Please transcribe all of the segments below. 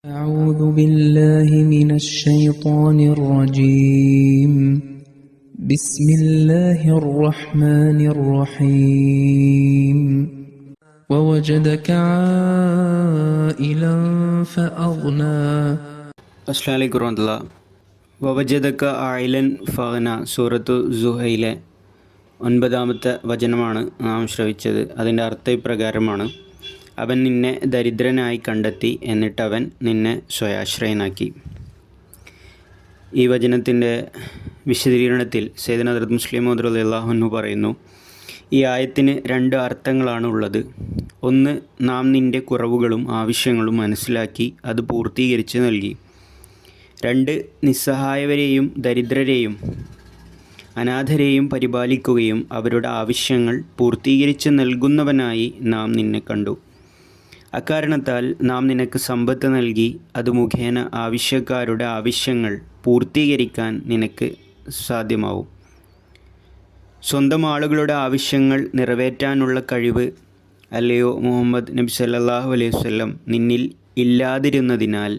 أعوذ بالله من الشيطان الرجيم بسم الله الرحمن الرحيم ووجدك عائلا فأغنى. അസ്സലാമു അലൈക്കും വറഹ്മത്തുള്ളാഹി. വവജദക ആയിലൻ ഫഗ്ന സൂറത്തു സുഹൈലെ 9-ാമത്തെ വചനമാണ് നാം ശ്രവിച്ചത്. അതിൻ്റെ അർത്ഥം ഇപ്രകാരമാണ്: അവൻ നിന്നെ ദരിദ്രനായി കണ്ടെത്തി, എന്നിട്ട് അവൻ നിന്നെ സ്വയാശ്രയനാക്കി. ഈ വചനത്തിൻ്റെ വിശദീകരണത്തിൽ സയ്യിദുനാ ഹദ്റത്ത് മുസ്ലിം മൗഊദ് റളിയല്ലാഹു അൻഹു പറയുന്നു, ഈ ആയത്തിന് 2 അർത്ഥങ്ങളാണ് ഉള്ളത്. ഒന്ന്, നാം നിൻ്റെ കുറവുകളും ആവശ്യങ്ങളും മനസ്സിലാക്കി അത് പൂർത്തീകരിച്ച് നൽകി. 2, നിസ്സഹായവരെയും ദരിദ്രരെയും അനാഥരെയും പരിപാലിക്കുകയും അവരുടെ ആവശ്യങ്ങൾ പൂർത്തീകരിച്ച് നൽകുന്നവനായി നാം നിന്നെ കണ്ടു. അക്കാരണത്താൽ നാം നിനക്ക് സമ്പത്ത് നൽകി, അത് മുഖേന ആവശ്യക്കാരുടെ ആവശ്യങ്ങൾ പൂർത്തീകരിക്കാൻ നിനക്ക് സാധ്യമാവും. സ്വന്തം ആളുകളുടെ ആവശ്യങ്ങൾ നിറവേറ്റാനുള്ള കഴിവ് അല്ലയോ മുഹമ്മദ് നബി സല്ലല്ലാഹു അലൈഹി വസല്ലം നിന്നിൽ ഇല്ലാതിരുന്നതിനാൽ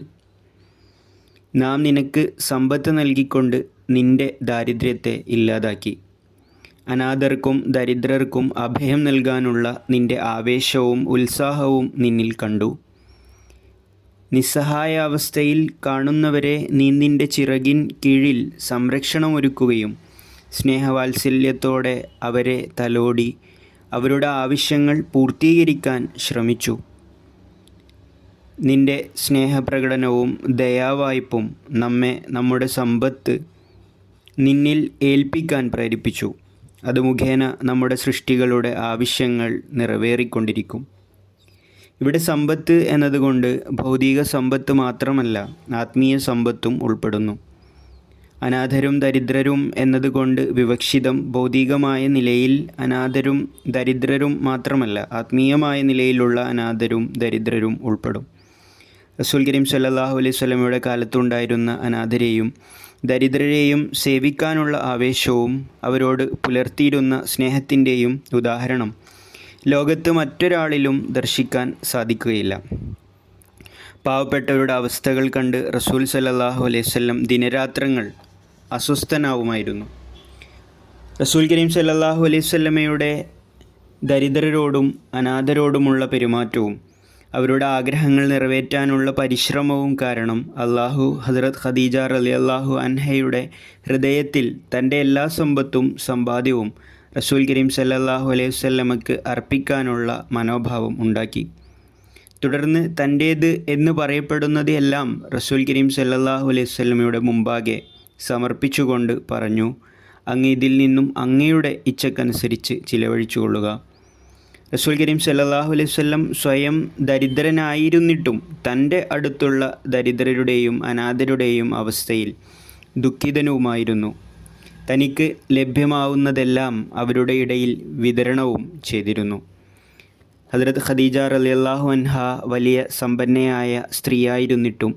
നാം നിനക്ക് സമ്പത്ത് നൽകിക്കൊണ്ട് നിൻ്റെ ദാരിദ്ര്യത്തെ ഇല്ലാതാക്കി. അനാഥർക്കും ദരിദ്രർക്കും അഭയം നൽകാനുള്ള നിൻ്റെ ആവേശവും ഉത്സാഹവും നിന്നിൽ കണ്ടു. നിസ്സഹായാവസ്ഥയിൽ കാണുന്നവരെ നീ നിൻ്റെ ചിറകിൻ കീഴിൽ സംരക്ഷണമൊരുക്കുകയും സ്നേഹവാത്സല്യത്തോടെ അവരെ തലോടി അവരുടെ ആവശ്യങ്ങൾ പൂർത്തീകരിക്കാൻ ശ്രമിച്ചു. നിൻ്റെ സ്നേഹപ്രകടനവും ദയാവായ്പും നമ്മെ നമ്മുടെ സമ്പത്ത് നിന്നിൽ ഏൽപ്പിക്കാൻ പ്രേരിപ്പിച്ചു. അത് മുഖേന നമ്മുടെ സൃഷ്ടികളുടെ ആവശ്യങ്ങൾ നിറവേറിക്കൊണ്ടിരിക്കും. ഇവിടെ സമ്പത്ത് എന്നതുകൊണ്ട് ഭൗതിക സമ്പത്ത് മാത്രമല്ല, ആത്മീയ സമ്പത്തും ഉൾപ്പെടുന്നു. അനാഥരും ദരിദ്രരും എന്നതുകൊണ്ട് വിവക്ഷിതം ഭൗതികമായ നിലയിൽ അനാഥരും ദരിദ്രരും മാത്രമല്ല, ആത്മീയമായ നിലയിലുള്ള അനാഥരും ദരിദ്രരും ഉൾപ്പെടും. റസൂൽ കരീം സല്ലല്ലാഹു അലൈഹി വസല്ലമയുടെ കാലത്തുണ്ടായിരുന്ന അനാഥരെയും ദരിദ്രരെയും സേവിക്കാനുള്ള ആവേശവും അവരോട് പുലർത്തിയിരുന്ന സ്നേഹത്തിൻ്റെയും ഉദാഹരണം ലോകത്ത് മറ്റൊരാളിലും ദർശിക്കാൻ സാധിക്കുകയില്ല. പാവപ്പെട്ടവരുടെ അവസ്ഥകൾ കണ്ട് റസൂൽ സല്ലല്ലാഹു അലൈഹി വസല്ലം ദിനരാത്രങ്ങൾ അസ്വസ്ഥനാവുമായിരുന്നു. റസൂൽ കരീം സല്ലല്ലാഹു അലൈഹി വസല്ലമയുടെ ദരിദ്രരോടും അനാഥരോടുമുള്ള പെരുമാറ്റവും അവരുടെ ആഗ്രഹങ്ങൾ നിറവേറ്റാനുള്ള പരിശ്രമവും കാരണം അള്ളാഹു ഹദ്റത്ത് ഖദീജ റളിയല്ലാഹു അൻഹയുടെ ഹൃദയത്തിൽ തൻ്റെ എല്ലാ സമ്പത്തും സമ്പാദ്യവും റസൂൽ കരീം സല്ലല്ലാഹു അലൈഹി വസല്ലമക്ക് അർപ്പിക്കാനുള്ള മനോഭാവം ഉണ്ടാക്കി. തുടർന്ന് തൻ്റേത് എന്ന് പറയപ്പെടുന്നത് എല്ലാം റസൂൽ കരീം സല്ലല്ലാഹു അലൈഹി വസല്ലമയുടെ മുമ്പാകെ സമർപ്പിച്ചുകൊണ്ട് പറഞ്ഞു, അങ്ങ് ഇതിൽ നിന്നും അങ്ങയുടെ ഇച്ഛക്കനുസരിച്ച് ചിലവഴിച്ചു കൊള്ളുക. റസൂൽ കരീം സല്ലല്ലാഹു അലൈഹി വസല്ലം സ്വയം ദരിദ്രനായിരുന്നിട്ടും തൻ്റെ അടുത്തുള്ള ദരിദ്രരുടെയും അനാഥരുടെയും അവസ്ഥയിൽ ദുഃഖിതനുമായിരുന്നു. തനിക്ക് ലഭ്യമാവുന്നതെല്ലാം അവരുടെ ഇടയിൽ വിതരണവും ചെയ്തിരുന്നു. ഹദ്റത്ത് ഖദീജ റളിയല്ലാഹു അൻഹ വലിയ സമ്പന്നയായ സ്ത്രീയായിരുന്നിട്ടും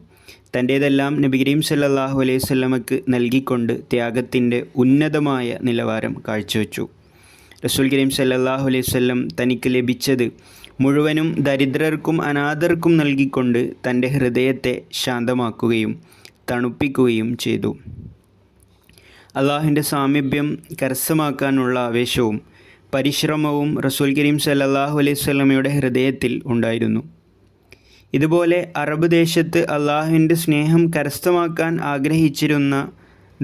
തൻ്റേതെല്ലാം നബി കരീം സല്ലല്ലാഹു അലൈഹി വസല്ലമക്ക് നൽകിക്കൊണ്ട് ത്യാഗത്തിൻ്റെ ഉന്നതമായ നിലവാരം കാഴ്ചവെച്ചു. റസൂൽ കരീം സല്ലല്ലാഹു അലൈഹി വസല്ലം തനിക്ക് ലഭിച്ചത് മുഴുവനും ദരിദ്രർക്കും അനാഥർക്കും നൽകിക്കൊണ്ട് തൻ്റെ ഹൃദയത്തെ ശാന്തമാക്കുകയും തണുപ്പിക്കുകയും ചെയ്തു. അള്ളാഹുവിൻ്റെ സാമീപ്യം കരസ്ഥമാക്കാനുള്ള ആവേശവും പരിശ്രമവും റസൂൽ കരീം സല്ലല്ലാഹു അലൈഹി വസല്ലമയുടെ ഹൃദയത്തിൽ ഉണ്ടായിരുന്നു. ഇതുപോലെ അറബ് ദേശത്ത് അള്ളാഹുവിൻ്റെ സ്നേഹം കരസ്ഥമാക്കാൻ ആഗ്രഹിച്ചിരുന്ന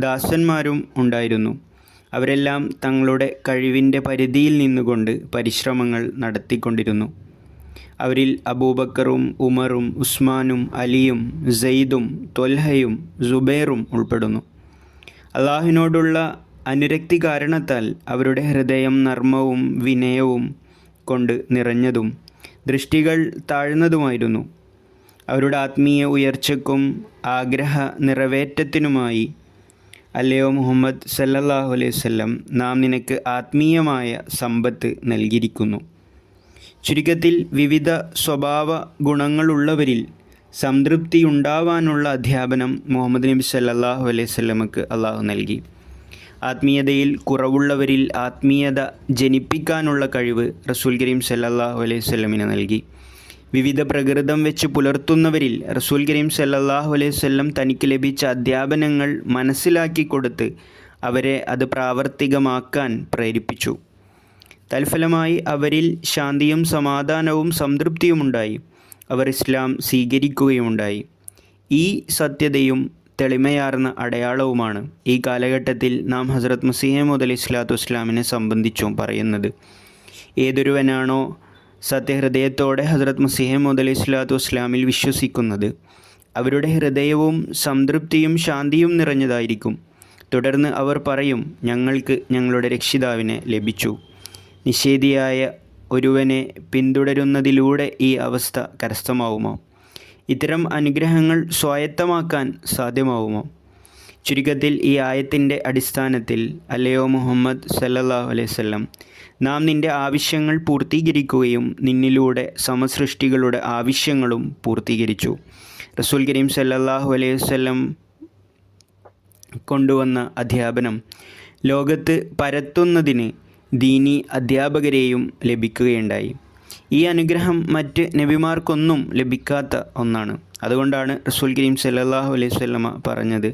ദാസന്മാരും ഉണ്ടായിരുന്നു. അവരെല്ലാം തങ്ങളുടെ കഴിവിൻ്റെ പരിധിയിൽ നിന്നുകൊണ്ട് പരിശ്രമങ്ങൾ നടത്തിക്കൊണ്ടിരുന്നു. അവരിൽ അബൂബക്കറും ഉമറും ഉസ്മാനും അലിയും സെയ്ദും ത്വൽഹയും സുബൈറും ഉൾപ്പെടുന്നു. അള്ളാഹുവിനോടുള്ള അനുരക്തി കാരണത്താൽ അവരുടെ ഹൃദയം നർമ്മവും വിനയവും കൊണ്ട് നിറഞ്ഞതും ദൃഷ്ടികൾ താഴ്ന്നതുമായിരുന്നു. അവരുടെ ആത്മീയ ഉയർച്ചയ്ക്കും ആഗ്രഹ നിറവേറ്റത്തിനുമായി അല്ലയോ മുഹമ്മദ് സല്ലല്ലാഹു അലൈഹി വസല്ലം നാം നിനക്ക് ആത്മീയമായ സമ്പത്ത് നൽകിയിരിക്കുന്നു. ചുരുക്കത്തിൽ വിവിധ സ്വഭാവ ഗുണങ്ങളുള്ളവരിൽ സംതൃപ്തിയുണ്ടാവാനുള്ള അധ്യാപനം മുഹമ്മദ് നബി സല്ലല്ലാഹു അലൈഹി വസല്ലമക്ക് അള്ളാഹു നൽകി. ആത്മീയതയിൽ കുറവുള്ളവരിൽ ആത്മീയത ജനിപ്പിക്കാനുള്ള കഴിവ് റസൂൽ കരീം സല്ലല്ലാഹു അലൈഹി വസല്ലമിന് നൽകി. വിവിധ പ്രകൃതം വെച്ച് പുലർത്തുന്നവരിൽ റസൂൽ കരീം സല്ലല്ലാഹു അലൈഹി വസല്ലം തനിക്ക് ലഭിച്ച അധ്യാപനങ്ങൾ മനസ്സിലാക്കി കൊടുത്ത് അവരെ അത് പ്രാവർത്തികമാക്കാൻ പ്രേരിപ്പിച്ചു. തൽഫലമായി അവരിൽ ശാന്തിയും സമാധാനവും സംതൃപ്തിയുമുണ്ടായി. അവർ ഇസ്ലാം സ്വീകരിക്കുകയുമുണ്ടായി. ഈ സത്യതയും തെളിമയാർന്ന അടയാളവുമാണ് ഈ കാലഘട്ടത്തിൽ നാം ഹസ്രത്ത് മസീഹ് മൗഊദ് അലൈഹി സ്വലാത്തു വസ്സലാമിനെ സംബന്ധിച്ചും പറയുന്നത്. ഏതൊരുവനാണോ സത്യഹൃദയത്തോടെ ഹസ്രത്ത് മസീഹ് മൗഊദ് അലൈഹി സ്വലാത്തു വസ്സലാമിൽ വിശ്വസിക്കുന്നത്, അവരുടെ ഹൃദയവും സംതൃപ്തിയും ശാന്തിയും നിറഞ്ഞതായിരിക്കും. തുടർന്ന് അവർ പറയും, ഞങ്ങൾക്ക് ഞങ്ങളുടെ രക്ഷിതാവിനെ ലഭിച്ചു. നിഷേധിയായ ഒരുവനെ പിന്തുടരുന്നതിലൂടെ ഈ അവസ്ഥ കരസ്ഥമാവുമോ? ഇത്തരം അനുഗ്രഹങ്ങൾ സ്വായത്തമാക്കാൻ സാധ്യമാവുമോ? ചുരുക്കത്തിൽ ഈ ആയത്തിൻ്റെ അടിസ്ഥാനത്തിൽ, അല്ലയോ മുഹമ്മദ് സല്ലല്ലാഹു അലൈഹി വസല്ലം, നാം നിൻ്റെ ആവശ്യങ്ങൾ പൂർത്തീകരിക്കുകയും നിന്നിലൂടെ സമസൃഷ്ടികളുടെ ആവശ്യങ്ങളും പൂർത്തീകരിച്ചു. റസൂൽ കരീം സല്ലല്ലാഹു അലൈഹി വസല്ലം കൊണ്ടുവന്ന അധ്യാപനം ലോകത്ത് പരത്തുന്നതിന് ദീനി അധ്യാപകരെയും ലഭിക്കുകയുണ്ടായി. ഈ അനുഗ്രഹം മറ്റ് നബിമാർക്കൊന്നും ലഭിക്കാത്ത ഒന്നാണ്. അതുകൊണ്ടാണ് റസൂൽ കരീം സല്ലല്ലാഹു അലൈഹി വസല്ലമ പറഞ്ഞത്,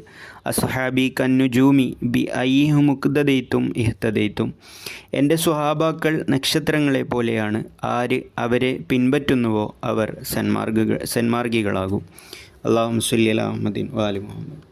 അസ്ഹാബി കന്നുജൂമി ബി അയ്യിഹും മുഖ്തദൈത്തും ഇഹ്തദൈത്തും. എൻ്റെ സ്വഹാബാക്കൾ നക്ഷത്രങ്ങളെ പോലെയാണ്. ആര് അവരെ പിൻപറ്റുന്നുവോ അവർ സന്മാർഗികളാകും. അല്ലാഹുമ്മ സ്വല്ലി അലാ മുഹമ്മദിൻ വആലി മുഹമ്മദ്.